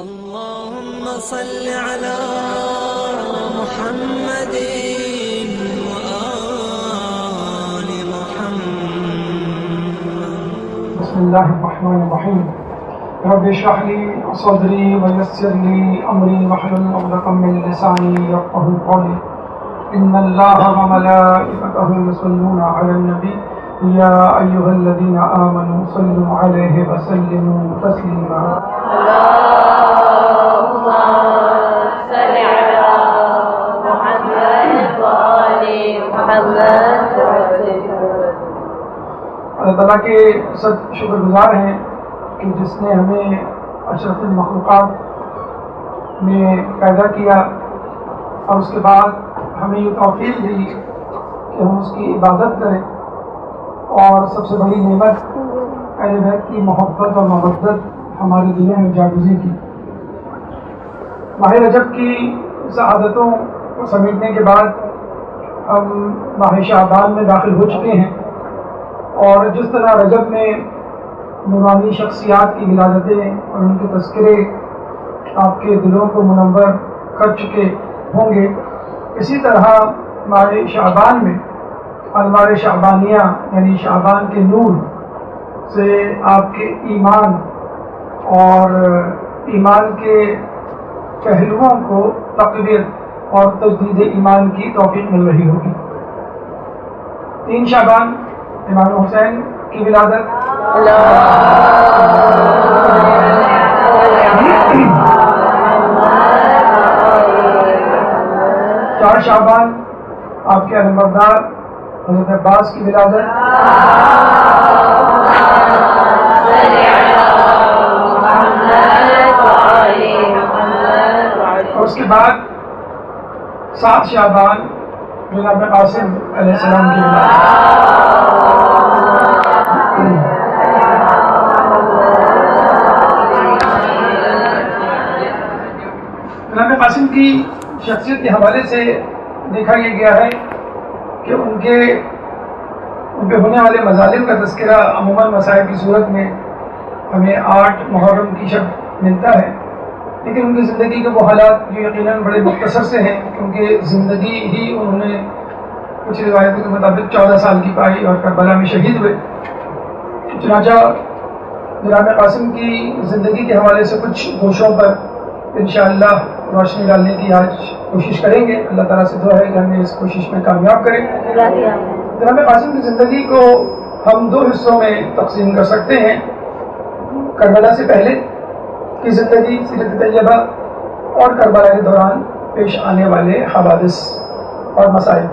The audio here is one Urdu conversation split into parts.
اللهم صل على محمد وآل محمد. بسم الله الرحمن الرحيم. رب اشرح لي صدري ويسر لي أمري واحلل عقدة من لساني يفقهوا قولي. إن الله وملائكته يصلون على النبي يا أيها الذين آمنوا صلوا عليه وسلموا تسليما. اللهم صل على محمد وآل محمد. اللہ تعالیٰ کے سب شکر گزار ہیں کہ جس نے ہمیں اشرف المخلوقات میں پیدا کیا اور اس کے بعد ہمیں یہ توفیق دی کہ ہم اس کی عبادت کریں، اور سب سے بڑی نعمت اہل بیت کی محبت اور مودت ہمارے دلوں میں جاگزی کی. ماہ رجب کی سعادتوں کو سمیٹنے کے بعد ہم ماہ شعبان میں داخل ہو چکے ہیں، اور جس طرح رجب میں نورانی شخصیات کی ولادتیں اور ان کے تذکرے آپ کے دلوں کو منور کر چکے ہوں گے، اسی طرح ماہ شعبان میں انوار شعبانیہ یعنی شعبان کے نور سے آپ کے ایمان اور ایمان کے پہلوؤں کو تقویت اور تجدید ایمان کی توفیق مل رہی ہوگی. 3 شعبان امام حسین کی ولادت، 4 شعبان آپ کے علمبردار حضرت عباس کی ولادت، اور اس کے بعد 7 شعبان جناب قاسم علیہ السلام کی ولادت. جناب قاسم کی شخصیت کے حوالے سے دیکھا یہ گیا ہے کہ ان کے ہونے والے مظالم کا تذکرہ عموماً مسائل کی صورت میں ہمیں 8 محرم کی شب ملتا ہے، لیکن ان کی زندگی کے وہ حالات جو یقیناً بڑے مختصر سے ہیں، کیونکہ زندگی ہی انہوں نے کچھ روایتوں کے مطابق 14 سال کی پائی اور کربلا میں شہید ہوئے. چنانچہ جناب قاسم کی زندگی کے حوالے سے کچھ گوشوں پر انشاءاللہ روشنی ڈالنے کی آج کوشش کریں گے. اللہ تعالیٰ سے دعا ہے کہ ہمیں اس کوشش میں کامیاب کریں. جناب قاسم کی زندگی کو ہم 2 حصوں میں تقسیم کر سکتے ہیں: کربلا سے پہلے کی زندگی سیرت طیبہ اور کربلا کے دوران پیش آنے والے حوادث اور مسائل.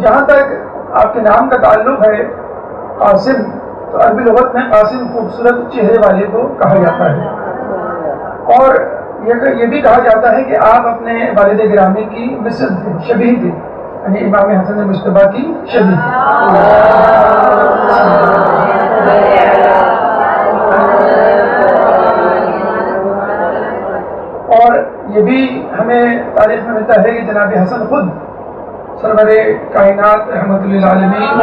جہاں تک آپ کے نام کا تعلق ہے قاسم، تو عربی لغت میں قاسم خوبصورت چہرے والے کو کہا جاتا ہے، اور یہ بھی کہا جاتا ہے کہ آپ اپنے والد گرامی کی مثل تھے، شبیہ تھے، یعنی امام حسن مجتبیٰ کی شبیہ. اور یہ بھی ہمیں تاریخ میں ملتا ہے کہ جناب حسن خود سرور کائنات رحمت للعالمین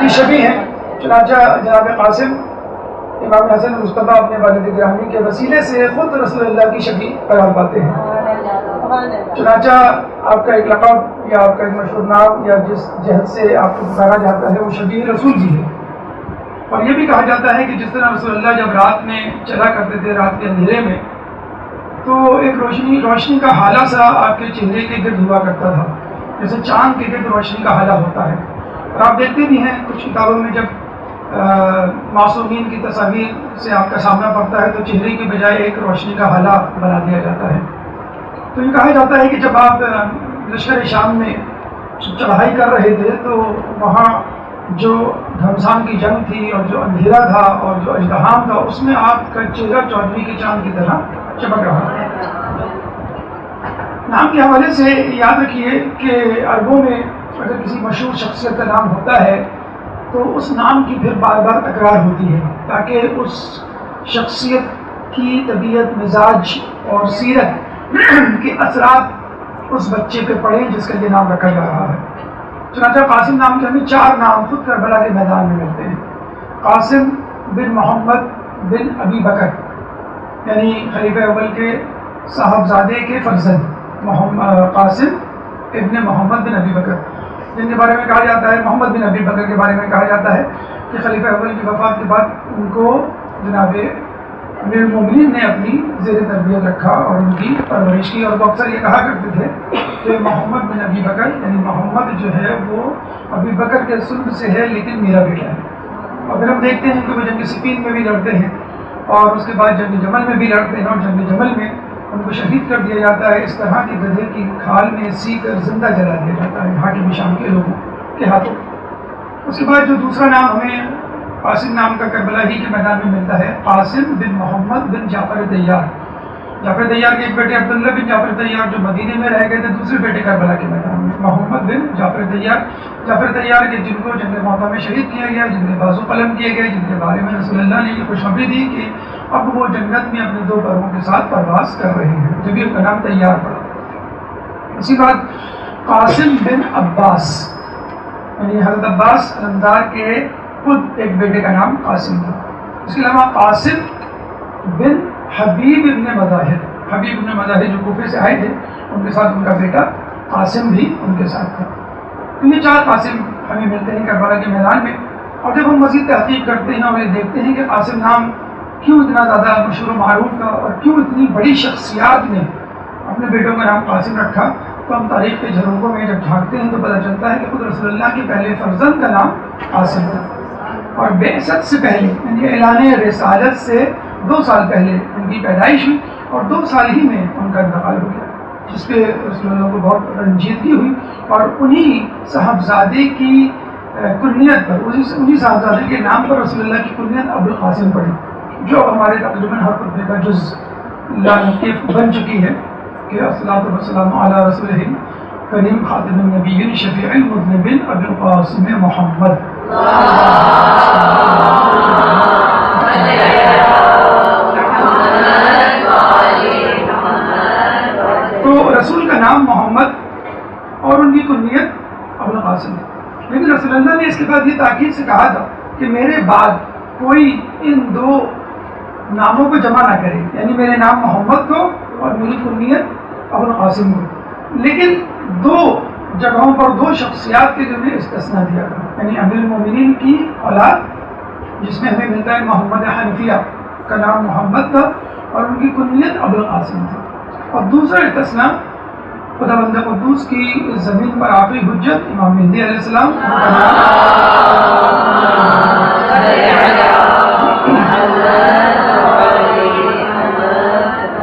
کی شبیہ ہیں. چنانچہ جناب قاسم امام حسن مجتبیٰ اپنے والد گرامی کے وسیلے سے خود رسول اللہ کی شبیہ قرار پاتے ہیں. چنانچہ آپ کا ایک لقب یا آپ کا ایک مشہور نام یا جس جہد سے آپ کو پکارا جاتا ہے وہ شبیہ رسول جی ہے. اور یہ بھی کہا جاتا ہے کہ جس طرح رسول اللہ جب رات میں چلا کرتے تھے، رات کے اندھیرے میں، تو ایک روشنی کا حالہ سا آپ کے چہرے کے گرد ہوا کرتا تھا، جیسے چاند کے گرد روشنی کا حالہ ہوتا ہے. اور آپ دیکھتے بھی ہیں کچھ کتابوں میں جب معصومین کی تصاویر سے آپ کا سامنا پڑتا ہے تو چہرے کی بجائے ایک روشنی کا حالہ بنا دیا جاتا ہے. تو یہ کہا جاتا ہے کہ جب آپ لشکر شام میں چڑھائی کر رہے تھے تو وہاں جو گھمسان کی جنگ تھی اور جو اندھیرا تھا اور جو اژدہام تھا، اس میں آپ کا چہرہ چودھویں کے چاند کی طرح چمک رہا تھا. نام کے حوالے سے یاد رکھیے کہ عربوں میں اگر کسی مشہور شخصیت کا نام ہوتا ہے تو اس نام کی پھر بار بار تکرار ہوتی ہے، تاکہ اس شخصیت کی طبیعت، مزاج اور سیرت کے اثرات اس بچے پہ پڑھیں جس کا یہ نام رکھا جا رہا ہے. چنانچہ قاسم نام کے ہمیں 4 نام خود کربلا کے میدان میں ملتے ہیں. قاسم بن محمد بن ابی بکر، یعنی خلیفہ اول کے صاحبزادے کے فرزند قاسم ابن محمد بن ابی بکر، جن کے بارے میں کہا جاتا ہے، محمد بن ابی بکر کے بارے میں کہا جاتا ہے کہ خلیفہ اول کی وفات کے بعد ان کو جناب امیر المومنین نے اپنی زیر تربیت رکھا اور ان کی پرورش کی. اور وہ اکثر یہ کہا کرتے تھے کہ محمد بن ابی بکر، یعنی محمد جو ہے وہ ابی بکر کے سلب سے ہے لیکن میرا بیٹا ہے. اور پھر ہم دیکھتے ہیں کہ وہ جنگ صفین میں بھی لڑتے ہیں اور اس کے بعد جنگ جمل میں بھی لڑتے ہیں، اور جنگ جمل میں ان کو شہید کر دیا جاتا ہے. اس طرح کے گدھے کی کھال میں سی کر زندہ جلا دیا جاتا ہے حاکم شام کے لوگوں کے ہاتھوں. اس کے بعد جو دوسرا نام ہمیں قاسم نام کا کربلا ہی کے میدان میں ملتا ہے، قاسم بن محمد بن جعفر طیار. جعفر طیار کے ایک بیٹے عبداللہ بن جعفر طیار جو مدینے میں رہ گئے تھے، دوسرے بیٹے کربلا کے میدان میں محمد بن جعفر طیار. جعفر طیار کے جن کو جنگ موطا میں شہید کیا گیا، جن کے بازو قلم کیے گئے، جن کے بارے میں رسول اللہ نے یہ خوشخبری دی کہ اب وہ جنت میں اپنے 2 پروں کے ساتھ پرواز کر رہے ہیں، جبھی ان کا نام طیار پڑا. اسی بعد قاسم بن عباس، یعنی حضرت عباس علمدار کے خود ایک بیٹے کا نام قاسم تھا. اس کے علاوہ قاسم بن حبیب ابن مظاہر، حبیب ابن مظاہر جو کوفے سے آئے تھے، ان کے ساتھ ان کا بیٹا قاسم بھی ان کے ساتھ تھا. تو یہ 4 قاسم ہمیں ملتے ہیں کربلا کے میدان میں. اور جب ہم مزید تحقیق کرتے ہیں اور یہ دیکھتے ہیں کہ قاسم نام کیوں اتنا زیادہ مشہور و معروف تھا اور کیوں اتنی بڑی شخصیات نے اپنے بیٹوں کا نام قاسم رکھا، تو ہم تاریخ کے جھروکوں میں جب جھانکتے ہیں تو پتہ چلتا ہے کہ خود رسول اللہ کے پہلے فرزند کا نام قاسم تھا. اور بعثت سے پہلے، یعنی اعلان رسالت سے 2 سال پہلے ان کی پیدائش ہوئی اور 2 سال ہی میں ان کا انتقال ہو گیا، جس پہ رسول اللہ کو بہت رنجیدگی ہوئی. اور انہی صاحبزادے کی کنیت پر، انہی صاحبزادے کے نام پر رسول اللہ کی کنیت ابوالقاسم پڑی، جو ہمارے تقریباً ہر خطبے کا جز لطیف بن چکی ہے کہ الصلاۃ والسلام علی رسول کریم خاتم النبیین شفیع المذنبین ابوالقاسم محمد. تو رسول کا نام محمد اور ان کی کنیت ابوالقاسم ہے. لیکن رسول اللہ نے اس کے بعد یہ تاکید سے کہا تھا کہ میرے بعد کوئی ان 2 ناموں کو جمع نہ کرے، یعنی میرے نام محمد کو اور میری کنیت ابوالقاسم کو. لیکن 2 جگہوں پر 2 شخصیات کے جو نے استثناء دیا تھا، یعنی امیر المومنین کی اولاد جس میں ہمیں ملتا ہے محمد حنفیہ کا نام محمد تھا اور ان کی کنیت ابوالقاسم تھا. اور دوسرا استثناء خداوند قدوس کی زمین پر آخری حجت امام مہدی علیہ السلام،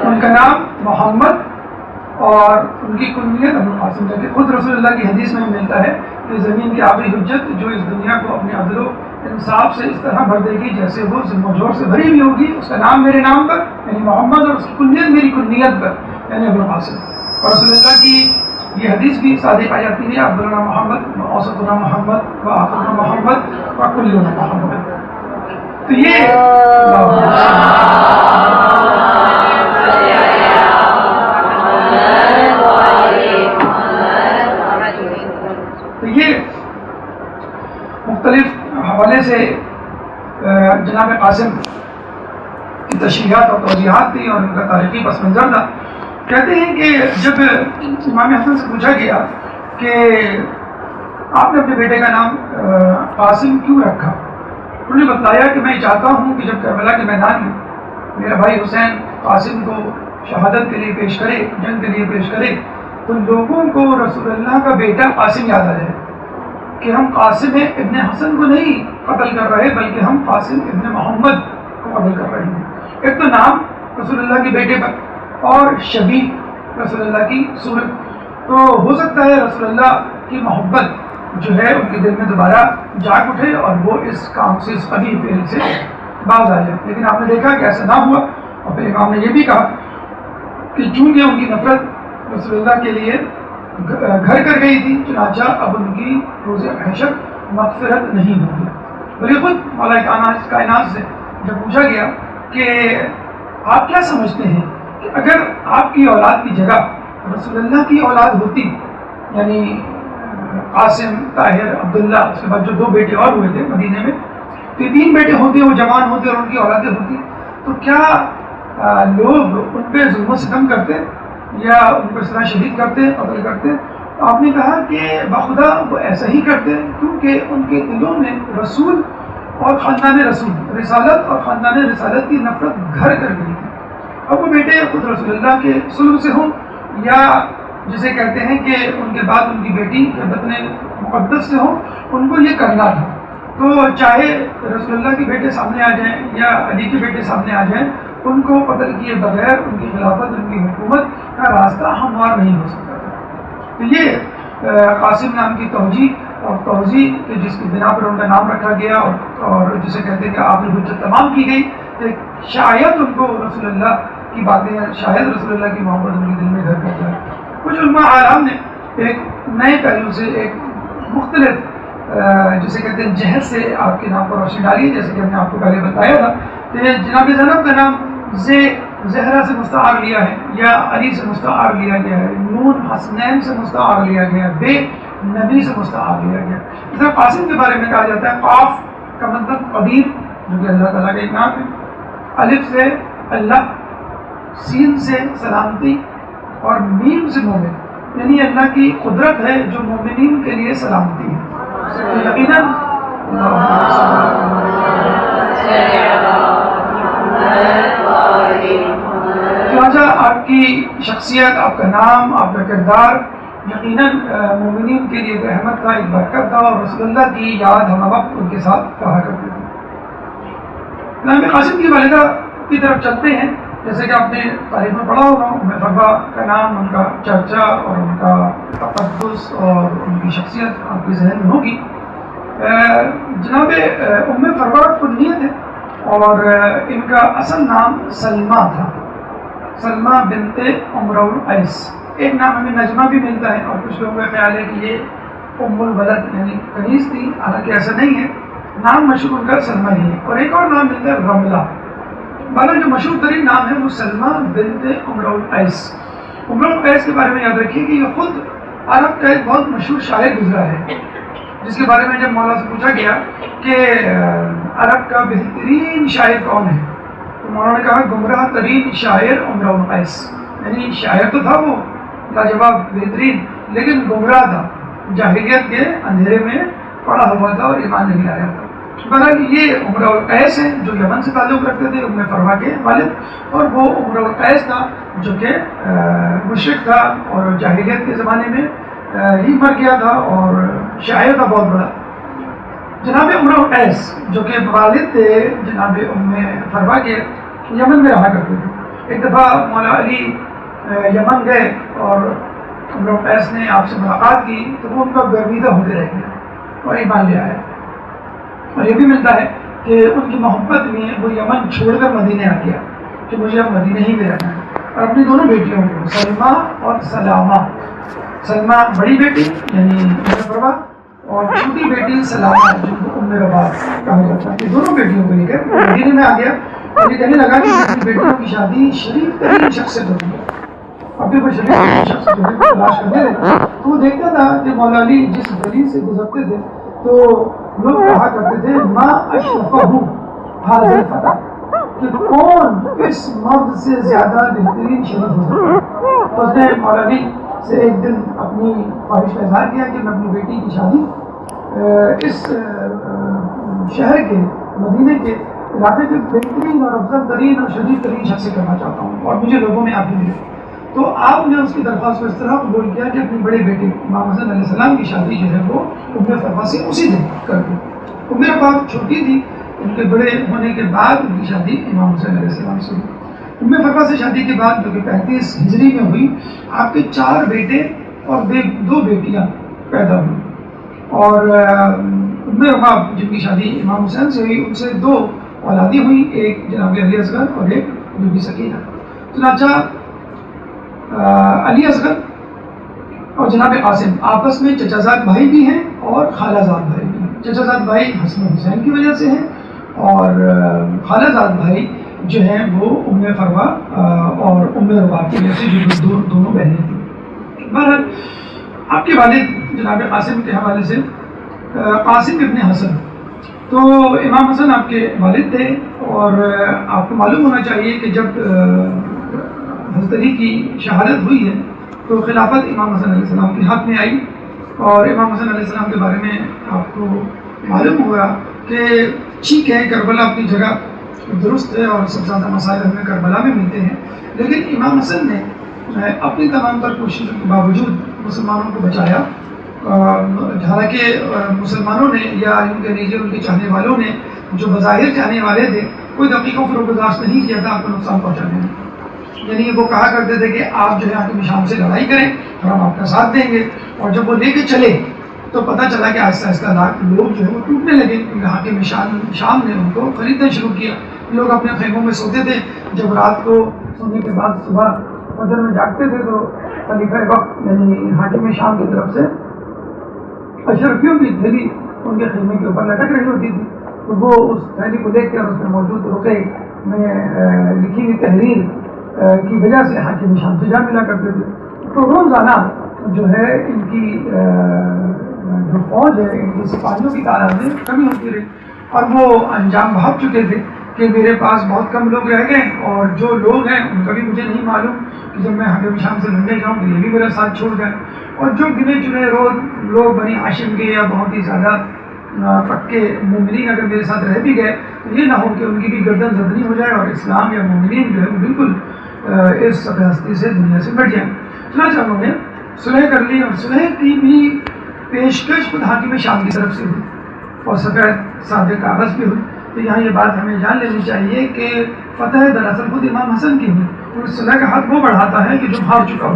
ان کا نام محمد اور ان کی کنیت ابوالقاسم تھا. خود رسول اللہ کی حدیث میں ملتا ہے کہ زمین کی آخری حجت جو اس دنیا کو اپنے عدل و انصاف سے اس طرح بھر دے گی جیسے وہ ظلم و جور سے بھری ہوئی ہوگی، اس کا نام میرے نام پر یعنی محمد اور اس کی کنیت میری کنیت پر یعنی ابوالقاسم. اور رسول اللہ کی یہ حدیث بھی صادق آ جاتی ہے، عبداللہ محمد و اوسطنا محمد و آخرنا محمد و کلنا محمد. تو یہ مختلف حوالے سے جناب قاسم کی تشریحات اور توضیحات تھی اور ان کا تاریخی پس منظر تھا. کہتے ہیں کہ جب امام حسن سے پوچھا گیا کہ آپ نے اپنے بیٹے کا نام قاسم کیوں رکھا، انہوں نے بتلایا کہ میں چاہتا ہوں کہ جب کربلا کے میدان میں میرا بھائی حسین قاسم کو شہادت کے لیے پیش کرے، جنگ کے لیے پیش کرے، تو لوگوں کو رسول اللہ کا بیٹا قاسم یاد آ جائے کہ ہم قاسم ابن حسن کو نہیں قتل کر رہے بلکہ ہم قاسم ابن محمد کو قتل کر رہے ہیں. ایک تو نام رسول اللہ کے بیٹے پر اور شبیہ رسول اللہ کی صورت، تو ہو سکتا ہے رسول اللہ کی محبت جو ہے ان کے دل میں دوبارہ جاگ اٹھے اور وہ اس کام سے، اس قبیح فعل سے باز آ جائے. لیکن آپ نے دیکھا کہ ایسا نہ ہوا. اور پھر امام نے یہ بھی کہا کہ چونکہ ان کی نفرت رسول اللہ کے لیے گھر کر گئی تھی، چنانچہ اب ان کی روز حشر مغفرت نہیں ہوگی. بلکہ خود مولا کائنات سے جب پوچھا گیا کہ آپ کیا سمجھتے ہیں کہ اگر آپ کی اولاد کی جگہ رسول اللہ کی اولاد ہوتی، یعنی قاسم، طاہر، عبداللہ، اس کے بعد جو 2 بیٹے اور ہوئے تھے مدینے میں، تو 3 بیٹے ہوتے، وہ جوان ہوتے اور ان کی اولادیں ہوتی، تو کیا لوگ ان پہ ظلم و ستم کرتے یا ان کو اس طرح شہید کرتے، قتل کرتے؟ آپ نے کہا کہ بخدا وہ ایسا ہی کرتے کیونکہ ان کے دلوں میں رسول اور خاندان رسول، رسالت اور خاندان رسالت کی نفرت گھر کر گئی تھی۔ اب وہ بیٹے خود رسول اللہ کے صلب سے ہوں یا جسے کہتے ہیں کہ ان کے بعد ان کی بیٹی کے بطن مقدس سے ہوں، ان کو یہ کرنا تھا۔ تو چاہے رسول اللہ کے بیٹے سامنے آ جائیں یا علی کے بیٹے سامنے آ جائیں، ان کو قتل کیے بغیر ان کی خلافت، ان کی حکومت کا راستہ ہموار نہیں ہو سکتا تھا۔ تو یہ قاسم نام کی توجیہ اور توضیح کہ جس کی بنا پر ان کا نام رکھا گیا اور جسے کہتے ہیں کہ آپ نے حجت تمام کی گئی، کہ شاید ان کو رسول اللہ کی باتیں، شاید رسول اللہ کی محبت ان کے دل میں گھر کر جائے۔ کچھ علماء آرام نے ایک نئے پہلو سے، ایک مختلف جسے کہتے ہیں جہر سے آپ کے نام پر روشنی ڈالی ہے، جیسے کہ ہم نے آپ کو پہلے بتایا تھا کہ جناب زینب کا نام زہرا سے مستعار لیا ہے یا علی سے مستعار لیا گیا ہے، نون حسنین سے مستعار لیا گیا ہے، بے نبی سے مستعار لیا گیا۔ اس طرح قاسم کے بارے میں کہا جاتا ہے قاف کا مطلب قدیر، جو کہ اللہ تعالیٰ کا ایک نام ہے، الف سے اللہ، سین سے سلامتی اور میم سے مومن، یعنی اللہ کی قدرت ہے جو مومنین کے لیے سلامتی ہے۔ یقیناً چنانچہ آپ کی شخصیت، آپ کا نام، آپ کا کردار یقیناً مومنین کے لیے ایک رحمت تھا، ایک برکت تھا، اور رسول اللہ کی یاد ہم وقت ان کے ساتھ کہا کرتے تھے۔ امام قاسم کی والدہ کی طرف چلتے ہیں، جیسے کہ آپ نے تاریخ میں پڑھا ہوگا، ام فروا کا نام، ان کا چرچا اور ان کا تقدس اور ان کی شخصیت آپ کے ذہن میں ہوگی۔ جناب ام فروا کنیت ہے اور ان کا اصل نام سلمہ تھا، سلمہ بنت عمرو القیس۔ ایک نام ہمیں نجمہ بھی ملتا ہے اور کچھ لوگوں کا خیال ہے کہ یہ ام الولد یعنی کنیز تھی، حالانکہ ایسا نہیں ہے، نام مشہور ان کا سلمہ ہی ہے۔ اور ایک اور نام ملتا ہے رملہ، بالا جو مشہور ترین نام ہے وہ سلمہ بنت عمرو القیس۔ عمرو القیس کے بارے میں یاد رکھیے کہ یہ خود عرب کا ایک بہت مشہور شاعر گزرا ہے، جس کے بارے میں جب مولا سے پوچھا گیا کہ عرب کا بہترین شاعر کون ہے، تو مولانا نے کہا گمراہ ترین شاعر عمرو القیس، یعنی شاعر تو تھا وہ لاجواب بہترین، لیکن گمراہ تھا، جاہلیت کے اندھیرے میں پڑا ہوا تھا اور ایمان نہیں لایا تھا۔ بہرحال یہ عمرو القیس ہیں جو یمن سے تعلق رکھتے تھے، ام فروا کے والد، اور وہ عمرو القیس تھا جو کہ مشرک تھا اور جاہلیت کے زمانے میں ہی مر گیا تھا اور شاعر تھا بہت بڑا۔ جناب عمرو القیس جو کہ والد تھے جناب ام فروا کے، یمن میں رہا کرتے تھے۔ ایک دفعہ مولا علی یمن گئے اور عمرو القیس نے آپ سے ملاقات کی تو وہ ان کا گرویدہ ہو کے رہ گیا اور ایمان لے آیا۔ اور یہ بھی ملتا ہے کہ ان کی محبت میں وہ یمن چھوڑ کر مدینے آ گیا کہ مجھے اب مدینے ہی میں رہنا ہے، اور اپنی دونوں بیٹیوں کو سلمہ اور سلامہ، سلمہ بڑی بیٹی یعنی ام فروا اور چھوٹی بیٹی سلامہ جن کو ام رباط کہا جاتا ہے، دونوں بیٹیوں کو لے کر مدینے میں آ گیا اور یہ کہنے لگا کہ اپنی بیٹیوں کی شادی شریف ترین شخص سے ہوتی ہے۔ ابھی کوئی شریف ترین شخص تلاش کرنے لگا تو وہ دیکھتا تھا کہ مولا علی جس گلی سے گزرتے تھے تو لوگ کہا کرتے تھے ما اشرفہ حاضر الفتى، کہ کون اس مرد سے زیادہ بہترین شریف ہو سکتا ہے۔ تو اس نے مولا علی سے ایک دن اپنی خواہش کا اظہار کیا کہ میں اپنی بیٹی کی شادی اس شہر کے مدینے کے علاقے کے بہترین اور افضل ترین اور شدید ترین شخص سے کرنا چاہتا ہوں اور مجھے لوگوں میں آپ ہی ملے۔ تو آپ نے اس کی درخواست کو اس طرح قبول کیا کہ اپنی بڑے بیٹے امام حسن علیہ السلام کی شادی جو ہے وہ ام فروا سے اسی دن کر دی۔ ام فروا چھوٹی تھی، ان کے بڑے ہونے کے بعد ان کی شادی امام حسین علیہ السلام سے ہوئی۔ ام فروا سے شادی کے بعد جو کہ 35 ہجری میں ہوئی، آپ کے 4 بیٹے اور 2 بیٹیاں پیدا ہوئی، اور ام فروا جن کی شادی امام حسین سے ہوئی ان سے 2 اولادیں ہوئی، ایک جناب علی اصغر اور ایک بی بی سکینہ۔ چنانچہ علی اصغر اور جناب قاسم آپس میں چچا زاد بھائی بھی ہیں اور خالہ زاد بھائی بھی ہیں۔ چچا زاد بھائی حسن حسین کی وجہ سے ہیں اور خالہ زاد بھائی جو ہیں وہ ام فروا اور ام رباط کی وجہ سے، جو دونوں بہنیں تھیں۔ بہرحال آپ کے والد جناب قاسم کے حوالے سے، قاسم ابن حسن، تو امام حسن آپ کے والد تھے، اور آپ کو معلوم ہونا چاہیے کہ جب حضرت علی کی شہادت ہوئی ہے تو خلافت امام حسن علیہ السلام کے ہاتھ میں آئی، اور امام حسن علیہ السلام کے بارے میں آپ کو معلوم ہوا کہ ٹھیک ہے کربلا اپنی جگہ درست ہے اور سب سے زیادہ مسائل ہمیں کربلا میں ملتے ہیں، لیکن امام حسن نے اپنی تمام تر کوششوں کے باوجود مسلمانوں کو بچایا، حالانکہ مسلمانوں نے یا ان کے نیچے ان کے چاہنے والوں نے جو بظاہر چاہنے والے تھے کوئی دقیقوں کو برداشت نہیں کیا تھا آپ کو نقصان پہنچانے میں، یعنی وہ کہا کرتے تھے کہ آپ جو ہے حاکم شام سے لڑائی کریں اور ہم آپ کا ساتھ دیں گے، اور جب وہ لے کے چلے تو پتہ چلا کہ آہستہ آہستہ لوگ جو ہے وہ ٹوٹنے لگے، کیونکہ حاکم شام نے ان کو خریدنا شروع کیا، لوگ اپنے خیموں میں سوتے تھے، جب رات کو سونے کے بعد صبح فجر میں جاگتے تھے تو خلیفہ وقت یعنی حاکم شام کی طرف سے اشرفیوں کی تھیلی ان کے خیمے کے اوپر لٹک رہی ہوتی تھی، تو وہ اس تھیلی کو دیکھ کر اس میں موجود رقعے میں لکھی ہوئی تحریر کی وجہ سے حاکم شام سے جا ملا کرتے تھے، تو روزانہ جو ہے ان کی جو فوج ہے ان کی سپاہیوں کی تعداد میں کمی ہوتی رہی، اور وہ انجام بھاگ چکے تھے کہ میرے پاس بہت کم لوگ رہ گئے، اور جو لوگ ہیں ان کا بھی مجھے نہیں معلوم کہ جب میں حاکم شام سے لڑنے جاؤں تو یہ بھی میرا ساتھ چھوڑ گئے، اور جو گنے چنے لوگ بنی ہاشم کے یا بہت ہی زیادہ پکے مومنین اگر میرے ساتھ رہ بھی گئے تو یہ نہ ہو کہ ان کی بھی گردن زدنی ہو جائے اور اسلام یا مومنین جو ہے وہ بالکل اس سطح ہستی سے دنیا سے بڑھ جائیں۔ چنانچہ انہوں نے صلح کر لی، اور صلح کی بھی پیشکش خود حاکم شام کی طرف سے ہوئی اور سفید سادے کاغذ بھی ہوئی، تو یہاں یہ بات ہمیں جان لینی چاہیے کہ فتح دراصل خود امام حسن کی ہوئی، اور صلح کا حق وہ بڑھاتا ہے کہ جو ہار چکا ہو،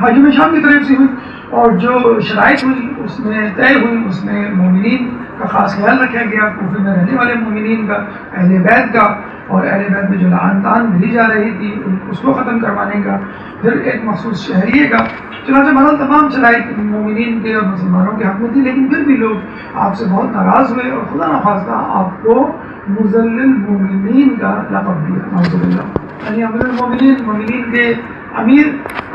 حاکم شام کی طرف سے ہوئی، اور جو شرائط ہوئی اس میں طے ہوئی، اس میں مومنین کا خاص خیال رکھا گیا، کوفے میں رہنے والے مومنین کا، اہل بیت کا، اور اہل بیت میں جو لعن طعن بھیجی جا رہی تھی اس کو ختم کروانے کا، پھر ایک مخصوص شہریے کا، چنانچہ بہرحال تمام شرائط مومنین کے اور مسلمانوں کے حق میں تھی، لیکن پھر بھی لوگ آپ سے بہت ناراض ہوئے اور خدا نخواستہ آپ کو مذلل المومنین کا لقب دیا، نعوذ باللہ، یعنی امیر المومنین، مومنین کے امیر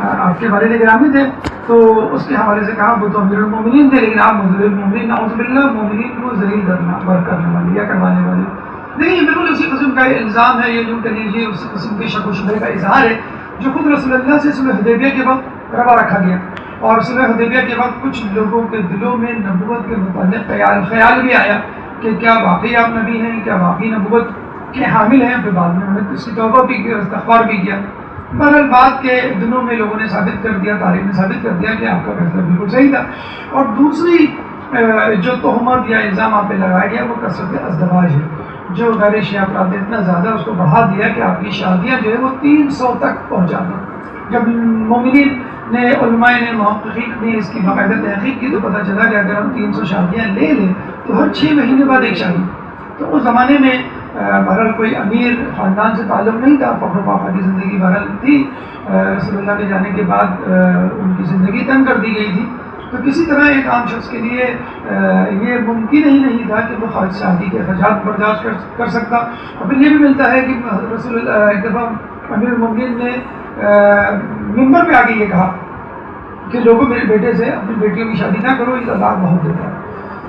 آپ کے والد گرامی تھے، تو اس کے حوالے سے کہا وہ تو امیر المومنین تھے لیکن آپ مذلل المومنین، نعوذ باللہ، مومنین کو ذلیل کرنے والے یا کروانے والے، لیکن یہ بالکل اسی قسم کا الزام ہے، یہ جو کہہ لیجیے اسی قسم کے شک و شبہ کا اظہار ہے جو خود رسول اللہ سے صلح حدیبیہ کے وقت روا رکھا گیا، اور صلح حدیبیہ کے وقت کچھ لوگوں کے دلوں میں نبوت کے متعلق خیال بھی آیا کہ کیا واقعی آپ نبی ہیں، کیا واقعی نبوت کے حامل ہیں، پھر بعد میں انہوں نے اس کی توبہ بھی کی اور استغفار بھی کیا، بہرحال بات کے دنوں میں لوگوں نے ثابت کر دیا، تاریخ نے ثابت کر دیا کہ آپ کا فیصلہ بالکل صحیح تھا، اور دوسری جو تہمت یا الزام آپ پہ لگایا گیا وہ کثرت ازدواج ہے، جو غیر شیعہ افراد نے اتنا زیادہ اس کو بڑھا دیا کہ آپ کی شادیاں جو ہے وہ 300 تک پہنچا دیں۔ جب مومنین نے، علماء نے، محققین نے اس کی باقاعدہ تحقیق کی تو پتہ چلا کہ اگر ہم 300 شادیاں لے لیں تو ہر 6 مہینے بعد ایک شادی، تو اس زمانے میں بہرحال کوئی امیر خاندان سے تعلق نہیں تھا، فخر و فاخر کی زندگی بہرحال تھی، رسول اللہ کے جانے کے بعد ان کی زندگی تنگ کر دی گئی تھی، تو کسی طرح ایک عام شخص کے لیے یہ ممکن ہی نہیں تھا کہ وہ خارج شادی کے اخراجات برداشت کر سکتا، اور پھر یہ بھی ملتا ہے کہ رسول اللہ ایک دفعہ امیر المومنین نے ممبر پہ آ کے یہ کہا کہ لوگوں میرے بیٹے سے اپنی بیٹیوں کی شادی نہ کرو، یہ عذاب بہت دیتا ہے،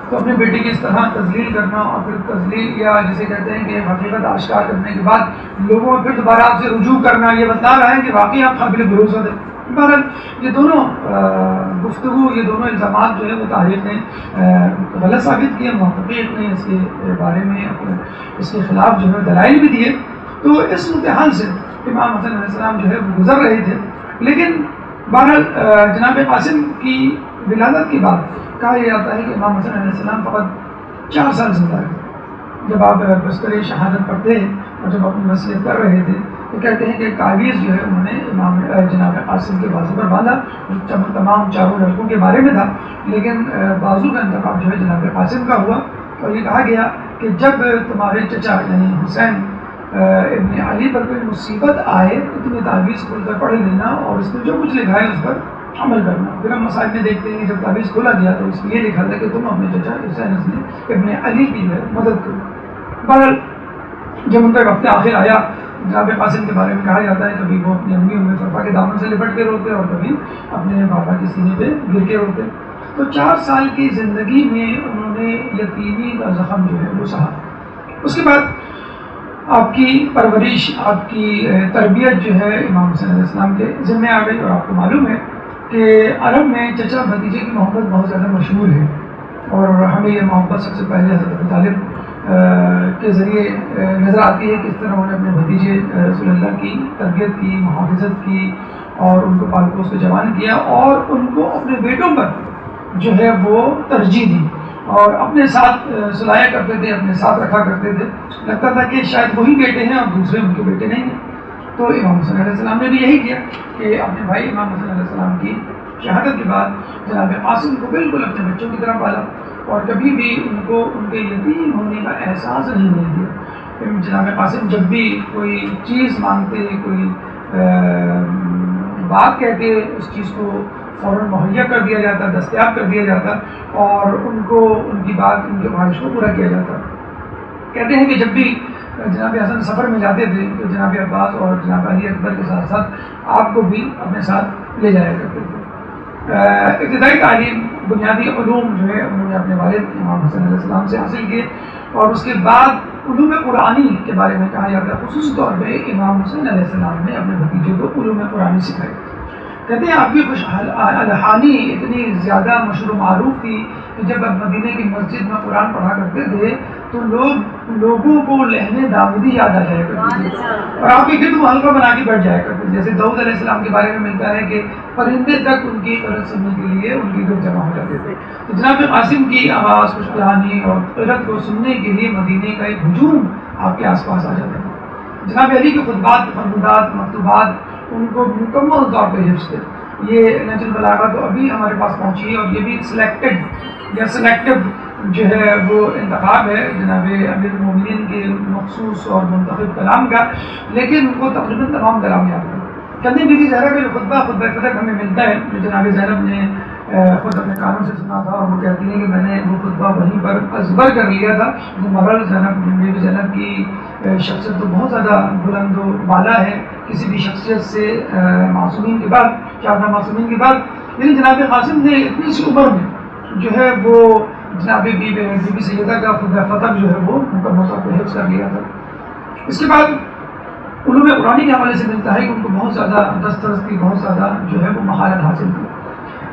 تو اپنے بیٹے کی اس طرح تذلیل کرنا، اور پھر تذلیل یا جسے کہتے ہیں کہ حقیقت آشکار کرنے کے بعد لوگوں کو پھر دوبارہ آپ سے رجوع کرنا، یہ بتلا رہا ہے کہ واقعی آپ قابل بھروسہ تھے۔ بہرحال یہ دونوں گفتگو، یہ دونوں الزامات جو ہے وہ تاریخ نے غلط ثابت کیے، محققین نے اس کے بارے میں اس کے خلاف جو ہے دلائل بھی دیے، تو اس امتحان سے امام حسن علیہ السلام جو ہے وہ گزر رہے تھے، لیکن بہرحال جناب قاسم کی ولادت کے بعد کہا یہ جاتا ہے کہ امام حسن علیہ السلام فقط 4 سال زندہ رہے۔ جب آپ بستر شہادت پڑھتے ہیں اور جب اپنی وصیت کر رہے تھے تو کہتے ہیں کہ تعویذ جو ہے انہوں نے امام جناب قاسم کے بازو پر باندھا، تمام چاروں لڑکوں کے بارے میں تھا، لیکن بازو کا انتخاب جو ہے جناب قاسم کا ہوا، اور یہ کہا گیا کہ جب تمہارے چچا یعنی حسین ابن علی پر کوئی مصیبت آئے تو تمہیں تعویذ کھول کر پڑھ لینا اور اس میں جو کچھ لکھا ہے اس پر عمل کرنا۔ پھر ہم مسائل میں دیکھتے ہیں کہ جب تعویذ کھولا گیا تو اس میں یہ لکھا تھا کہ تم اپنے چچا حسین ابن علی کی جو ہے مدد کرو۔ بہرحال جب ان کا وقت آخر آیا جناب قاسم کے بارے میں کہا جاتا ہے کبھی وہ اپنی امی ام فرفا کے دامن سے لپٹ کے روتے اور کبھی اپنے پاپا کے سینے پہ گر کے روتے. تو 4 سال کی زندگی میں انہوں نے یتیمی کا زخم جو ہے وہ سہا. اس کے بعد آپ کی پرورش، آپ کی تربیت جو ہے امام حسین علیہ السلام کے ذمہ آ گئی. اور آپ کو معلوم ہے کہ عرب میں چچا بھتیجے کی محبت بہت زیادہ مشہور ہے، اور ہمیں یہ محبت سب سے پہلے حضرت ابو طالب کے ذریعے نظر آتی ہے، کس طرح انہوں نے اپنے بھتیجے رسول اللہ کی تربیت کی، محافظت کی، اور ان کو پال پوس کے جوان کیا، اور ان کو اپنے بیٹوں پر جو ہے وہ ترجیح دی، اور اپنے ساتھ سلایا کرتے تھے، اپنے ساتھ رکھا کرتے تھے. لگتا تھا کہ شاید وہی بیٹے ہیں اور دوسرے ان کے بیٹے نہیں ہیں. تو امام حسین علیہ السلام نے بھی یہی کیا کہ اپنے بھائی امام حسین علیہ السلام کی شہادت کے بعد جناب قاسم کو بالکل اپنے بچوں کی طرح پالا، اور کبھی بھی ان کو ان کے یتیم ہونے کا احساس نہیں دیا. جناب قاسم جب بھی کوئی چیز مانگتے، کوئی بات کہتے، اس چیز کو فوراً مہیا کر دیا جاتا، دستیاب کر دیا جاتا، اور ان کو ان کی بات، ان کے خواہش کو پورا کیا جاتا. کہتے ہیں کہ جب بھی جناب حسن سفر میں جاتے تھے تو جناب عباس اور جناب علی اکبر کے ساتھ ساتھ آپ کو بھی اپنے ساتھ لے جایا کرتے تھے. ابتدائی تعلیم، بنیادی علوم جو ہے انہوں نے اپنے والد امام حسین علیہ السلام سے حاصل کیے، اور اس کے بعد علوم قرآنی کے بارے میں کہا جاتا ہے خصوصی طور پہ امام حسین علیہ السلام نے اپنے بھتیجے کو علوم قرآنی سکھائی. کہتے ہیں آپ کی الحانی اتنی زیادہ مشہور و معروف تھی کہ جب آپ مدینے کی مسجد میں قرآن پڑھا کرتے تھے تو لوگوں کو لہنے داودی یاد آ جایا کرتی تھی، اور آپ کے گرد وہ حلقہ بنا کے بیٹھ جایا کرتے تھے. جیسے داؤد علیہ السلام کے بارے میں ملتا ہے کہ پرندے تک ان کی قرت سننے کے لیے ان کی گرد جمع ہو جاتے تھے. تو جناب قاسم کی آواز، خوش کہانی اور قرت کو سننے کے لیے مدینے کا ایک ہجوم آپ کے آس پاس آ جاتا تھا. جناب علی کے خطبات، فرمودات، مکتوبات ان کو مکمل طور پہ حفظ تھے. یہ نہج البلاغہ تو ابھی ہمارے پاس پہنچی ہے، اور یہ بھی سلیکٹڈ یا سلیکٹو جو ہے وہ انتخاب ہے جناب امیر المومنین کے مخصوص اور منتخب کلام کا، لیکن ان کو تقریباً تمام کلام یاد ہے. کہتے ہیں بیوی زہرا کا جو خطبہ فتح ہمیں ملتا ہے، جو جناب زینب نے خود اپنے کانوں سے سنا تھا، اور وہ کہتی ہیں کہ میں نے وہ خطبہ وہیں پر ازبر کر لیا تھا. مرل زینب کی شخصیت تو بہت زیادہ بلند و بالا ہے کسی بھی شخصیت سے، معصومین کے بعد، 4 معصومین کے بعد. لیکن جناب قاسم نے اتنی سی عمر میں جو ہے وہ جناب بی بی سیدہ کا خطبہ فتح جو ہے وہ مکمل طور پہ حفظ کر لیا تھا. اس کے بعد علوم قرآنی کے حوالے سے ملتا ہے کہ ان کو بہت زیادہ دسترس کی، بہت زیادہ جو ہے وہ مہارت حاصل تھی.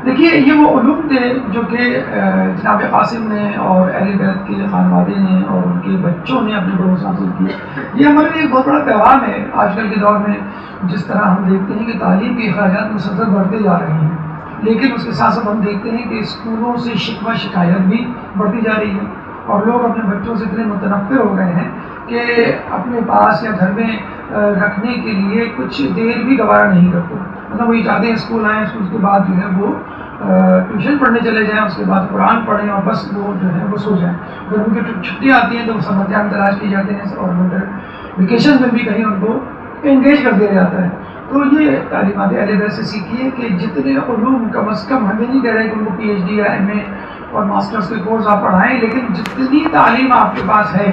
دیکھیے یہ وہ علوم تھے جو کہ جناب قاسم نے اور اہل بیت کے خانوادے نے اور ان کے بچوں نے اپنے بڑوں سے حاصل کیے. یہ ہمارے لیے ایک بہت بڑا پیغام ہے آج کل کے دور میں. جس طرح ہم دیکھتے ہیں کہ تعلیم کے اخراجات مسلسل بڑھتے جا رہے ہیں، لیکن اس کے ساتھ ساتھ ہم دیکھتے ہیں کہ اسکولوں سے شکوہ شکایت بھی بڑھتی جا رہی ہے، اور لوگ اپنے بچوں سے اتنے متنفر ہو گئے ہیں کہ اپنے پاس یا گھر میں رکھنے کے لیے کچھ دیر بھی گوارا نہیں کرتے. مطلب وہی چاہتے ہیں اسکول آئیں، اسکول کے بعد جو ہے وہ ٹیوشن پڑھنے چلے جائیں، اس کے بعد قرآن پڑھیں اور بس وہ جو ہے وہ سو جائیں. جب ان کی چھٹیاں آتی ہیں تو وہ سمر کیمپ تلاش کیے جاتے ہیں، اور ونٹر ویکیشن میں بھی کہیں ان کو انگیج کر دیا جاتا ہے. تو یہ تعلیمات اہل بیت سے سیکھیے کہ جتنے علوم کم از کم، ہمیں نہیں کہہ رہے کہ ان کو پی ایچ ڈی یا ایم اے اور ماسٹرز کے کورس آپ پڑھائیں، لیکن جتنی تعلیم آپ کے پاس ہے،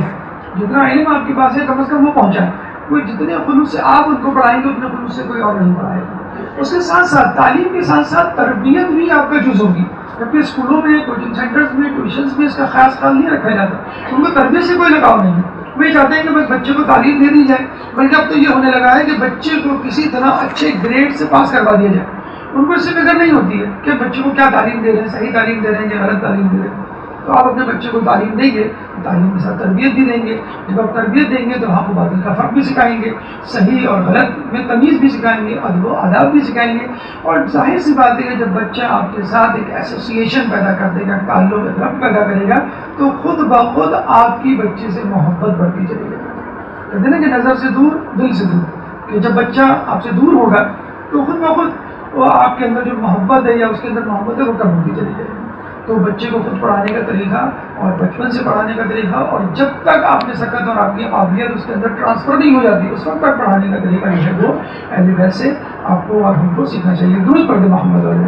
جتنا علم آپ کے پاس ہے، کم از کم وہ پہنچائیں. کوئی جتنے خلوص سے آپ ان کو پڑھائیں گے اتنے خلوص سے کوئی اور نہیں پڑھائے گا. اس کے ساتھ ساتھ تعلیم کے ساتھ ساتھ تربیت بھی آپ کا جز ہوگی، جبکہ اسکولوں میں، کوچنگ سینٹرز میں، ٹیوشنز میں اس کا خاص خیال نہیں رکھا جاتا. ان کو تربیت سے کوئی لگاؤ نہیں ہے. وہ یہ چاہتے ہیں کہ بس بچے کو تعلیم دے دی جائے، بلکہ اب تو یہ ہونے لگا ہے کہ بچے کو کسی طرح اچھے گریڈ سے پاس کروا دیا جائے. ان کو اس سے فکر نہیں ہوتی ہے کہ بچے کو کیا تعلیم دے رہے ہیں، صحیح تعلیم دے رہے ہیں یا غلط تعلیم دے رہے ہیں. تو آپ اپنے بچے کو تعلیم دیں گے، تعلیم کے ساتھ تربیت بھی دیں گے. جب آپ تربیت دیں گے تو آپ کو باطل کا فرق بھی سکھائیں گے، صحیح اور غلط میں تمیز بھی سکھائیں گے، ادب و آداب بھی سکھائیں گے. اور ظاہر سی بات ہے کہ جب بچہ آپ کے ساتھ ایک ایسوسیشن پیدا کر دے گا، تعلق ربط پیدا کرے گا، تو خود بخود آپ کی بچے سے محبت بڑھتی چلے گی. کہتے ہیں کہ نظر سے دور دل سے دور، کہ جب بچہ آپ سے دور ہوگا تو خود بخود وہ آپ کے اندر جو محبت ہے یا اس کے اندر محبت ہے وہ کم ہوتی چلی جائے گی. تو بچے کو خود پڑھانے کا طریقہ اور بچپن سے پڑھانے کا طریقہ، اور جب تک آپ نے سکت اور آپ کی قابلیت اس کے اندر ٹرانسفر نہیں ہو جاتی اس وقت تک پڑھانے کا طریقہ جو ہے وہ اہل بیت سے آپ کو اور ہم کو سیکھنا چاہیے. درود پڑھ دیں محمد علیہ.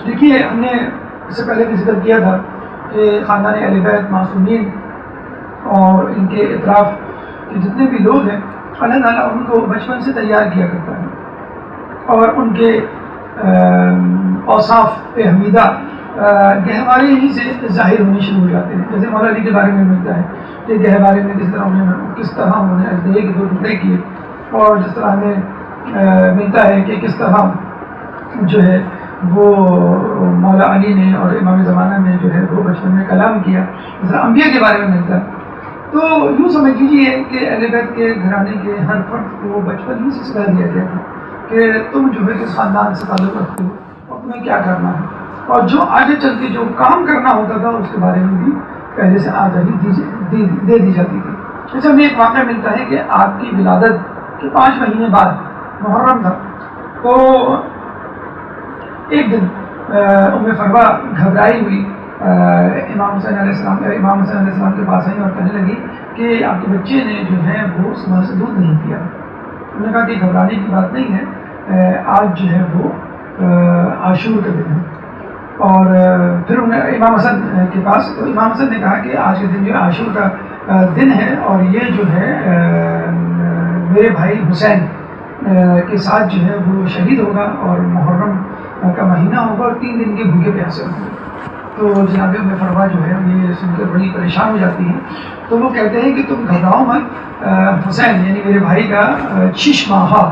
دیکھیے ہم نے پہلے بھی ذکر کیا تھا کہ خاندان اہل بیت معصومین اور ان کے اطراف کے جتنے بھی لوگ ہیں اللہ تعالیٰ ان کو بچپن سے تیار کیا کرتا ہے اور ان کے اوصاف حمیدہ گہوارے ہی سے ظاہر ہونے شروع ہو جاتے ہیں. جیسے مولا علی کے بارے میں ملتا ہے کہ گہوارے میں کس طرح انہوں نے اجدہے کے 2 ٹکڑے کیے، اور جس طرح ہمیں ملتا ہے کہ کس طرح جو ہے وہ مولا علی نے اور امام زمانہ میں جو ہے وہ بچپن میں کلام کیا، جس طرح انبیاء کے بارے میں ملتا ہے. تو یوں سمجھ لیجیے کہ اہل بیت کے گھرانے کے ہر فرد کو بچپن ہی سے سکھا دیا گیا تھا کہ تم جو ہے کس خاندان سے تعلق رکھتے ہو اور تمہیں کیا کرنا ہے، اور جو آگے چل کے جو کام کرنا ہوتا تھا اس کے بارے میں بھی پہلے سے آگاہی دے دی جاتی تھی. جیسے ہمیں ایک واقعہ ملتا ہے کہ آپ کی ولادت کے 5 مہینے بعد محرم تھا، تو ایک دن ام فروا گھبرائی ہوئی امام حسین علیہ السلام کے پاس آئی اور کہنے لگی کہ آپ کے بچے نے جو ہے وہ صبح سے دودھ نہیں پیا. انہوں نے کہا کہ گھبرانے کی بات نہیں ہے، آج جو ہے وہ عاشور کا دن ہے. اور پھر انہیں امام حسن کے پاس، تو امام حسن نے کہا کہ آج کے دن جو عاشور کا دن ہے اور یہ جو ہے میرے بھائی حسین کے ساتھ جو ہے وہ شہید ہوگا اور محرم کا مہینہ ہوگا اور 3 دن کے بھوکے پیاسے ہوں گے. تو جناب ام فروا جو ہے یہ سن کر بڑی پریشان ہو جاتی ہیں. تو وہ کہتے ہیں کہ تم گھبراؤ مت، حسین یعنی میرے بھائی کا 6 ماہا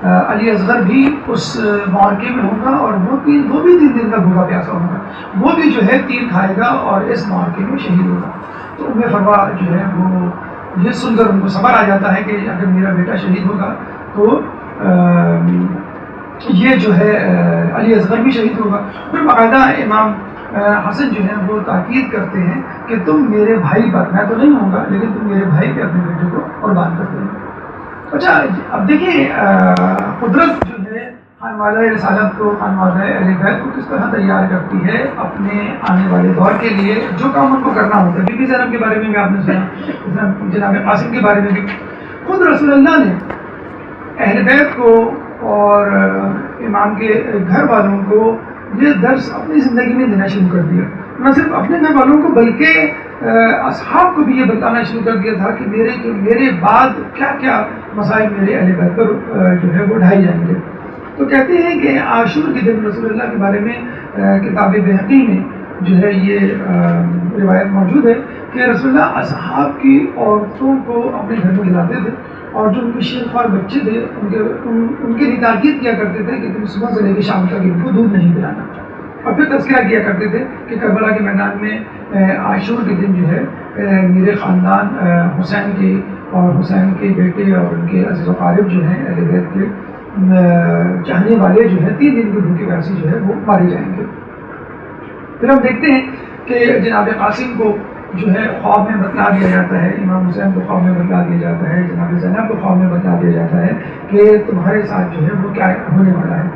علی اصغر بھی اس معرکے میں ہوگا اور وہ بھی 3 دن کا بھوکا پیاسا ہوگا، وہ بھی جو ہے تیر کھائے گا اور اس معرکے میں شہید ہوگا. تو ام فروا جو ہے وہ یہ سن کر ان کو صبر آ جاتا ہے کہ اگر میرا بیٹا شہید ہوگا تو یہ جو ہے علی اصغر بھی شہید ہوگا. پھر باقاعدہ امام حسن جو ہے وہ تاکید کرتے ہیں کہ تم میرے بھائی پر، میں تو نہیں ہوں گا لیکن تم میرے بھائی پہ اپنے بیٹے کو قربان کر دیں. اچھا اب دیکھیں قدرت جو ہے خانوادہ رسالت کو، خانوادہ اہل بیت کو کس طرح تیار کرتی ہے اپنے آنے والے دور کے لیے جو کام ان کو کرنا ہوتا ہے. بی بی زینب کے بارے میں بھی آپ نے سنا، جناب قاسم کے بارے میں بھی. خود رسول اللہ نے اہل بیت کو اور امام کے گھر والوں کو یہ درس اپنی زندگی میں دینا شروع کر دیا. نہ صرف اپنے گھر والوں کو بلکہ اصحاب کو بھی یہ بتانا شروع کر دیا تھا کہ میرے بعد کیا کیا مسائل میرے اہل بیت پر جو ہے وہ ڈھائے جائیں گے. تو کہتے ہیں کہ عاشور کے دن رسول اللہ کے بارے میں کتاب بہقی میں جو ہے یہ روایت موجود ہے کہ رسول اللہ اصحاب کی عورتوں کو اپنے گھر میں بلاتے تھے اور جو ان کے شیر خوار بچے تھے ان کے لیے تاکید کیا کرتے تھے کہ تم صبح سے لے کے شام تک ان کو دودھ نہیں پلانا. اور پھر تذکرہ کیا کرتے تھے کہ کربلا کے میدان میں عاشور کے دن جو ہے میرے خاندان حسین کے اور حسین کے بیٹے اور ان کے عزیز و قارب جو ہیں اہل بیت کے چاہنے والے جو ہے 3 دن کے بھوکے پیاسے جو ہے وہ مارے جائیں گے. پھر ہم دیکھتے ہیں کہ جناب قاسم کو جو ہے خواب میں بتلا دیا جاتا ہے، امام حسین کو خواب میں بتلا دیا جاتا ہے، جناب زینب کو خواب میں بتلا دیا جاتا ہے کہ تمہارے ساتھ جو ہے وہ کیا ہونے والا ہے.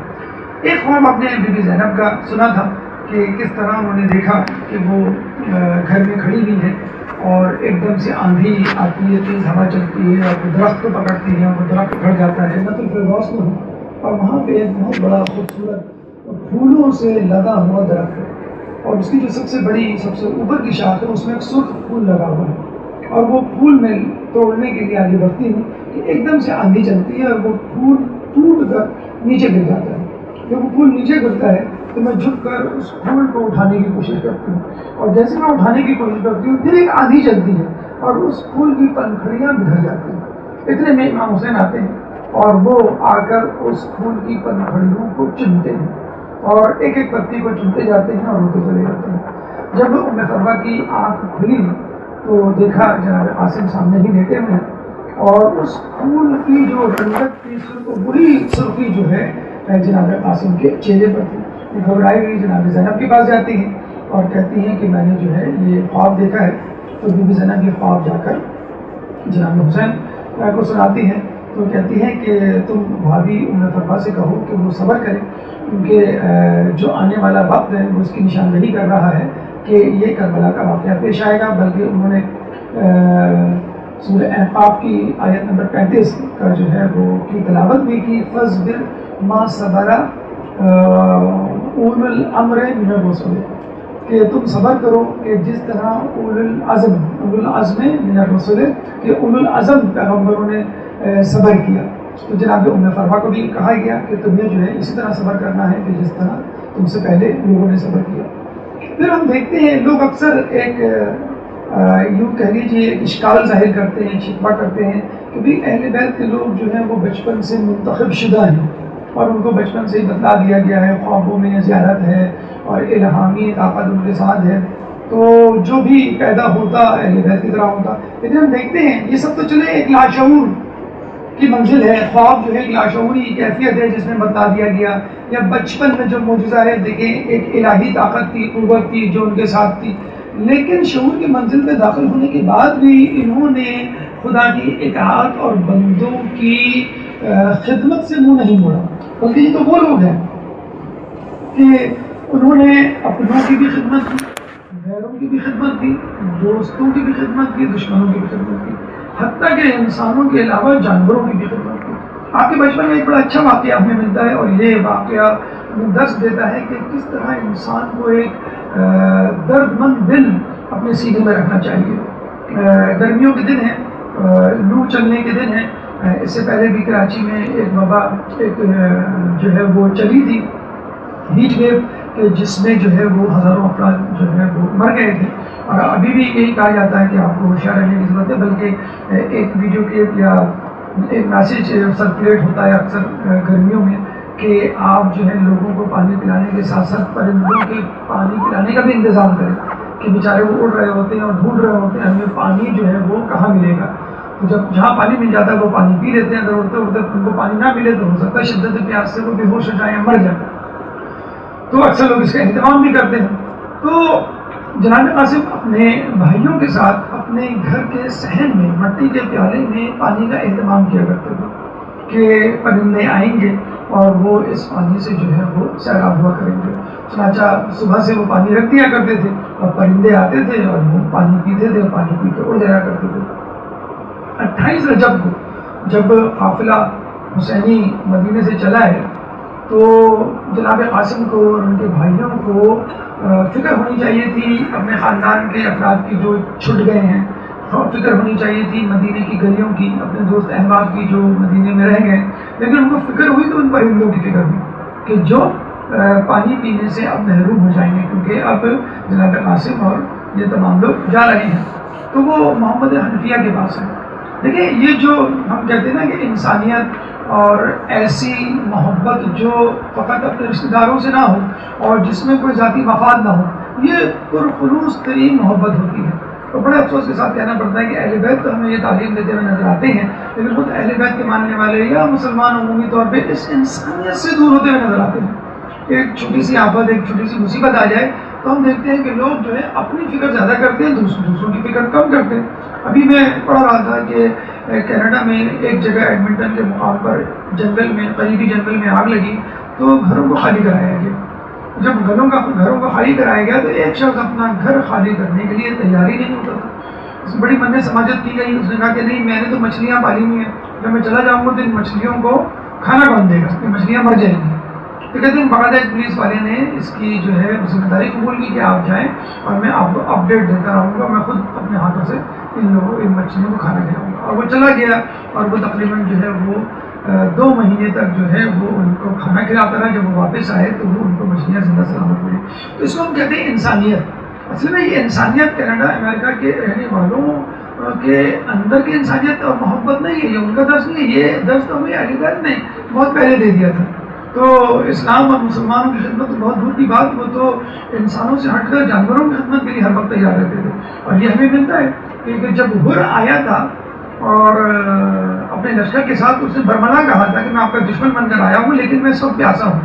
ایک خواب آپ نے بی بی زینب کا سنا تھا کہ کس طرح انہوں نے دیکھا کہ وہ گھر میں کھڑی ہوئی ہے اور ایک دم سے آندھی آتی ہے، تیز ہوا چلتی ہے اور وہ درخت کو پکڑتی ہے اور وہ درخت اکھڑ جاتا ہے جنت الفردوس میں اور وہاں پہ ایک بہت بڑا خوبصورت پھولوں سے لدا ہوا درخت ہے اور اس کی جو سب سے بڑی سب سے اوپر کی شاخ ہے اس میں ایک سرخ پھول لگا ہوا ہے اور وہ پھول میں توڑنے کے لیے آگے بڑھتی ہوں کہ ایک دم سے آندھی چلتی ہے اور وہ پھول ٹوٹ کر نیچے گر جاتا ہے. جب وہ پھول نیچے گرتا ہے تو میں جھک کر اس پھول کو اٹھانے کی کوشش کرتی ہوں اور جیسے میں اٹھانے کی کوشش کرتی ہوں پھر ایک آندھی چلتی ہے اور اس پھول کی پنکھڑیاں بکھر جاتی ہیں. اتنے میں امام حسین آتے ہیں اور وہ آ کر اس پھول کی پنکھڑیوں کو چنتے ہیں اور ایک ایک پتی کو چنتے جاتے ہیں اور روتے چلے جاتے ہیں. جب ام فروا کی آنکھ کھلی تو دیکھا جناب قاسم سامنے ہی لیٹے ہوئے ہیں اور اس پھول کی جو رنگت تھی وہی سرخی جو ہے جناب قاسم کے چہرے پر تھی. وہ گھبرائی ہوئی جناب زینب کے پاس جاتی ہیں اور کہتی ہیں کہ میں نے جو ہے یہ خواب دیکھا ہے. تو بی بی زینب یہ خواب جا کر جناب حسین کو سناتی ہیں تو کہتی ہیں کہ تم بھابھی ام فروا سے کہو کہ وہ صبر کریں کیونکہ جو آنے والا وقت ہے وہ اس کی نشاندہی کر رہا ہے کہ یہ کربلا کا واقعہ پیش آئے گا. بلکہ انہوں نے سورہ احقاف کی آیت نمبر 35 کا جو ہے وہ کی تلاوت بھی کی. فَاصْبِرْ مَا صَبَرَ اُولُو الْأَمْرِ مِنَ الرُّسُلِ کہ کہ تم صبر کرو کہ جس طرح اولو العزم من الرسل کہ اولو العزم پیغمبروں نے صبر کیا. تو جناب ام فرما کو بھی کہا گیا کہ تمہیں جو ہے اسی طرح صبر کرنا ہے کہ جس طرح تم سے پہلے لوگوں نے صبر کیا. پھر ہم دیکھتے ہیں لوگ اکثر ایک یوں کہہ لیجیے ایک اشکال ظاہر کرتے ہیں، شکوہ کرتے ہیں کہ بھی اہل بیت کے لوگ جو ہیں وہ بچپن سے منتخب شدہ ہیں اور ان کو بچپن سے ہی بتلا دیا گیا ہے، خوابوں میں زیارت ہے اور الہامی طاقت ان کے ساتھ ہے، تو جو بھی پیدا ہوتا اہل بیت کی طرح ہوتا. لیکن ہم دیکھتے ہیں یہ سب تو چلے ایک لاشعور کی منزل ہے، خواب جو ہے ایک لاشعوری کیفیت ہے جس میں بتلا دیا گیا، یا بچپن میں جو معجزہ ہے دیکھیں ایک الہی طاقت تھی، قوت تھی جو ان کے ساتھ تھی. لیکن شعور کی منزل میں داخل ہونے کے بعد بھی انہوں نے خدا کی اطاعت اور بندوں کی خدمت سے منہ نہیں موڑا، بلکہ یہ تو وہ لوگ ہیں کہ انہوں نے اپنوں کی بھی خدمت کی، غیروں کی بھی خدمت کی، دوستوں کی بھی خدمت کی، دشمنوں کی بھی خدمت کی، حتیٰ کہ انسانوں کے علاوہ جانوروں کی بھی خدمت کی. آپ کے بچپن میں ایک بڑا اچھا واقعہ ہمیں ملتا ہے اور یہ واقعہ درس دیتا ہے کہ کس طرح انسان کو ایک درد مند دل اپنے سینے میں رکھنا چاہیے. گرمیوں کے دن ہیں، لو چلنے کے دن ہیں. اس سے پہلے بھی کراچی میں ایک وبا جو ہے وہ چلی تھی، ہیٹ ویو، کہ جس میں جو ہے وہ ہزاروں افراد جو ہے وہ مر گئے تھے. اور ابھی بھی یہی کہا جاتا ہے کہ آپ کو ہوشیار رہنے کی ضرورت ہے، بلکہ ایک ویڈیو کلپ یا ایک میسیج سرکولیٹ ہوتا ہے اکثر گرمیوں میں کہ آپ جو ہے لوگوں کو پانی پلانے کے ساتھ ساتھ پرندوں کے پانی پلانے کا بھی انتظام کریں کہ بیچارے وہ اڑ رہے ہوتے ہیں اور ڈھونڈ رہے ہوتے ہیں ہمیں پانی جو ہے وہ کہاں ملے گا. تو جب جہاں پانی مل جاتا ہے وہ پانی پی لیتے ہیں، اگر اڑتے اڑتے ان کو پانی نہ ملے تو ہو سکتا ہے شدت پیاس سے وہ بے ہوش ہو جائیں یا مر جائیں. تو اکثر لوگ اس کا اہتمام بھی کرتے ہیں. تو جناب قاسم اپنے بھائیوں کے ساتھ اپنے گھر کے صحن میں مٹی کے پیالے میں پانی کا اہتمام کیا کرتے تھے کہ پرندے آئیں گے اور وہ اس پانی سے جو ہے وہ سیراب ہوا کریں گے. چنانچہ صبح سے وہ پانی رکھ دیا کرتے تھے اور پرندے آتے تھے اور وہ پانی پیتے تھے اور پانی پی کے اڑ جایا کرتے تھے. 28 رجب کو جب قافلہ حسینی مدینے سے چلا ہے تو جناب قاسم کو اور ان کے بھائیوں کو فکر ہونی چاہیے تھی اپنے خاندان کے افراد کی جو چھٹ گئے ہیں، فکر ہونی چاہیے تھی مدینے کی گلیوں کی، اپنے دوست احباب کی جو مدینے میں رہ گئے. لیکن ان کو فکر ہوئی تو ان پرندوں کی فکر ہوئی کہ جو پانی پینے سے اب محروم ہو جائیں گے، کیونکہ اب جناب قاسم اور یہ تمام لوگ جا رہے ہیں. تو وہ محمد حنفیہ کے پاس ہیں. دیکھیں یہ جو ہم کہتے ہیں نا کہ انسانیت اور ایسی محبت جو فقط اپنے رشتہ داروں سے نہ ہو اور جس میں کوئی ذاتی مفاد نہ ہو، یہ پرخلوص ترین محبت ہوتی ہے. تو بڑے افسوس کے ساتھ کہنا پڑتا ہے کہ اہل بیت تو ہمیں یہ تعلیم دیتے ہوئے نظر آتے ہیں، لیکن خود اہل بیت کے ماننے والے یا مسلمان عمومی طور پہ اس انسانیت سے دور ہوتے ہوئے نظر آتے ہیں. ایک چھوٹی سی آفت، ایک چھوٹی سی مصیبت آ جائے تو ہم دیکھتے ہیں کہ لوگ جو ہے اپنی فکر زیادہ کرتے ہیں، دوسروں کی فکر کم کرتے ہیں. ابھی میں پڑھ رہا تھا کہ کینیڈا میں ایک جگہ ایڈمنٹن کے مقام پر جنگل میں، قریبی جنگل میں آگ لگی تو گھروں کو خالی کرایا گیا. جب گھروں کو خالی کرایا گیا تو ایک شخص اپنا گھر خالی کرنے کے لیے تیاری نہیں ہوتا تھا. اس بڑی من سماجت کی گئی. اس نے کہا کہ نہیں، میں نے تو مچھلیاں پالی ہوئی ہیں، جب میں چلا جاؤں گا تو ان مچھلیوں کو کھانا کون دے گا، یہ مچھلیاں مر جائیں گی. تو کہتے ہیں باقاعدہ ایک پولیس والے نے اس کی جو ہے ذمہ داری قبول کی کہ آپ جائیں اور میں آپ کو اپڈیٹ دیتا رہوں گا، میں خود اپنے ہاتھوں سے ان مچھلیوں کو کھانا کھلاؤں گا. اور وہ چلا گیا اور وہ تقریباً جو ہے وہ 2 مہینے تک جو ہے وہ ان کو کھانا کھلاتا رہا. جب وہ واپس آئے تو وہ ان کو مچھلیاں زندہ سلامت ملی. تو اس کو ہم کہتے ہیں انسانیت. اصل میں یہ انسانیت کینیڈا امریکہ کے رہنے والوں کے اندر کی انسانیت اور محبت نہیں ہے، یہ ان کا درس نہیں ہے. یہ درس تو ہمیں اہل بیت نے بہت پہلے دے دیا تھا. تو اسلام اور مسلمانوں کی خدمت تو بہت دور کی بات، وہ تو انسانوں سے ہٹ کر جانوروں کی خدمت کے لیے ہر وقت تیار رہتے تھے. اور یہ ہمیں ملتا ہے کہ جب ہر آیا تھا اور اپنے لشکر کے ساتھ اس نے برملا کہا تھا کہ میں آپ کا دشمن بن کر آیا ہوں لیکن میں اس وقت پیاسا ہوں،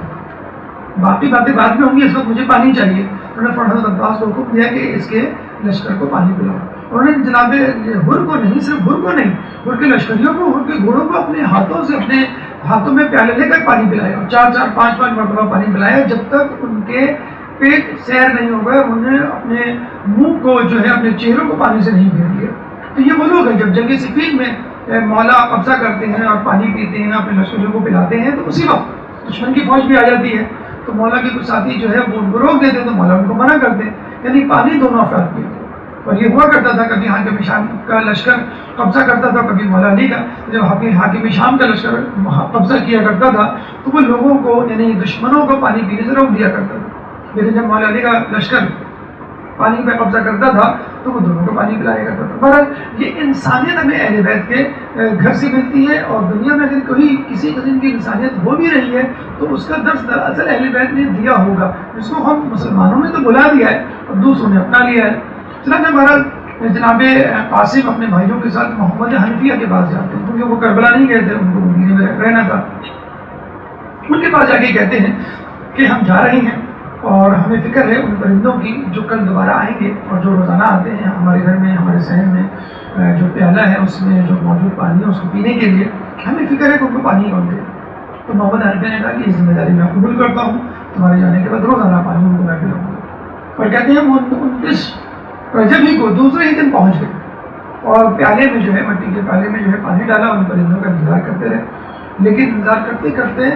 باقی باتیں بعد میں ہوں گی، اس وقت مجھے پانی چاہیے. انہوں نے حضرت عباس کو حکم دیا کہ اس کے لشکر کو پانی پلاؤ. انہوں نے جناب ہر کو نہیں، صرف ہر کو نہیں، ہر کے لشکریوں کو، ہر کے گھوڑوں کو اپنے ہاتھوں سے، اپنے ہاتھوں میں پیالے لے کر پانی پلایا، 4 5 مرتبہ پانی پلایا جب تک ان کے پیٹ سیر نہیں ہو گئے. انہیں اپنے منہ کو جو ہے اپنے چہروں کو پانی سے نہیں پھیر دیا. تو یہ وہ لوگ ہیں جب جنگ صفین میں مولا قبضہ کرتے ہیں اور پانی پیتے ہیں، اپنے لشکریوں کو پلاتے ہیں، تو اسی وقت دشمن کی فوج بھی آ جاتی ہے. تو مولا کے کچھ ساتھی جو ہے وہ ان کو روک دیتے ہیں تو مولا ان کو منع کرتے ہیں. یعنی پانی دونوں افراد پیتے. اور یہ ہوا کرتا تھا کبھی حاکم شام کا لشکر قبضہ کرتا تھا, کبھی مولا علی کا. جب حاکم شام کا لشکر قبضہ کیا کرتا تھا تو وہ لوگوں کو یعنی دشمنوں کو پانی پینے سے روک دیا کرتا تھا. لیکن جب مولا علی کا لشکر پانی پہ قبضہ کرتا تھا تو وہ دونوں کو پانی پلایا کرتا تھا. بہرحال یہ انسانیت ہمیں اہل بیت کے گھر سے ملتی ہے, اور دنیا میں اگر کوئی کسی قسم کی انسانیت ہو بھی رہی ہے تو اس کا درس دراصل اہل بیت نے دیا ہوگا, جس کو ہم مسلمانوں نے تو بلا دیا ہے اور دوسروں نے اپنا لیا ہے. چنانچہ بہرحال جناب قاسم اپنے بھائیوں کے ساتھ محمد حنفیہ کے پاس جاتے ہیں, کیونکہ وہ کربلا نہیں گئے تھے, ان کو مدینے میں رہنا تھا. ان کے پاس جا کے کہتے ہیں کہ ہم جا رہے ہیں اور ہمیں فکر ہے ان پرندوں کی جو کل دوبارہ آئیں گے اور جو روزانہ آتے ہیں ہمارے گھر میں, ہمارے صحن میں جو پیالہ ہے اس میں جو موجود پانی ہے اس کو پینے کے لیے ہمیں فکر ہے کہ ان کو پانی کون دے. تو محمد حنفیہ نے کہا کہ یہ ذمہ داری میں قبول کرتا ہوں, تمہارے جانے کے بعد روزانہ پانی ان کو میں پلاؤں گا. اور کہتے ہیں وہ 29 رجب ہی کو دوسرے ہی دن پہنچ گئے اور پیالے میں جو ہے مٹی کے پیالے میں جو ہے پانی ڈالا, ان پرندوں کا انتظار کرتے رہے. لیکن انتظار کرتے کرتے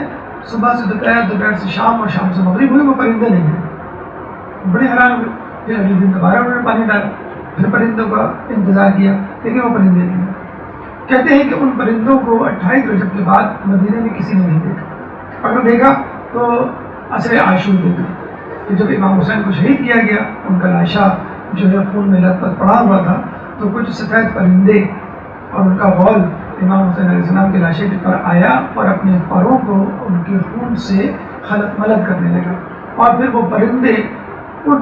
صبح سے دوپہر, دوپہر سے شام اور شام سے مغرب ہوئی, وہ پرندے نہیں گئے. بڑے حیران ہوئے. پھر اگلے دن دوبارہ انہوں نے پانی ڈالا, پھر پرندوں کا انتظار کیا, لیکن وہ پرندے نہیں گئے. کہتے ہیں کہ ان پرندوں کو 28 رجب کے بعد مدینے میں کسی نے نہیں دیکھا. اگر دیکھا تو عصر عاشور دیکھا کہ جب امام حسین کو شہید کیا گیا, ان کا لاشا جو ہے خون میں لت پت پڑا ہوا تھا, تو کچھ سفید پرندے اور ان کا غول امام حسین علیہ السلام کے لاشے کے پر آیا اور اپنے پروں کو ان کے خون سے خلط ملط کرنے لگا. اور پھر وہ پرندے اڑ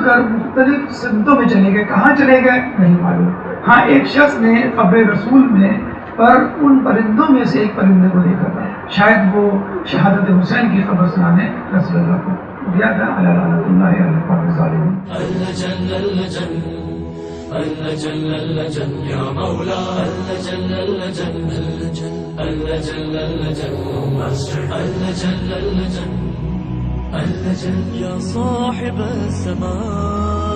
کر مختلف سمتوں میں چلے گئے. کہاں چلے گئے نہیں معلوم. ہاں ایک شخص نے قبر رسول میں پر ان پرندوں میں سے ایک پرندے کو دیکھا تھا, شاید وہ شہادت حسین کی خبر سنانے رسول اللہ کو دیا تھا. اللہ لعنت اللہ علی القوم الظالمین. اللجن يا مولا اللجن يا صاحب السماء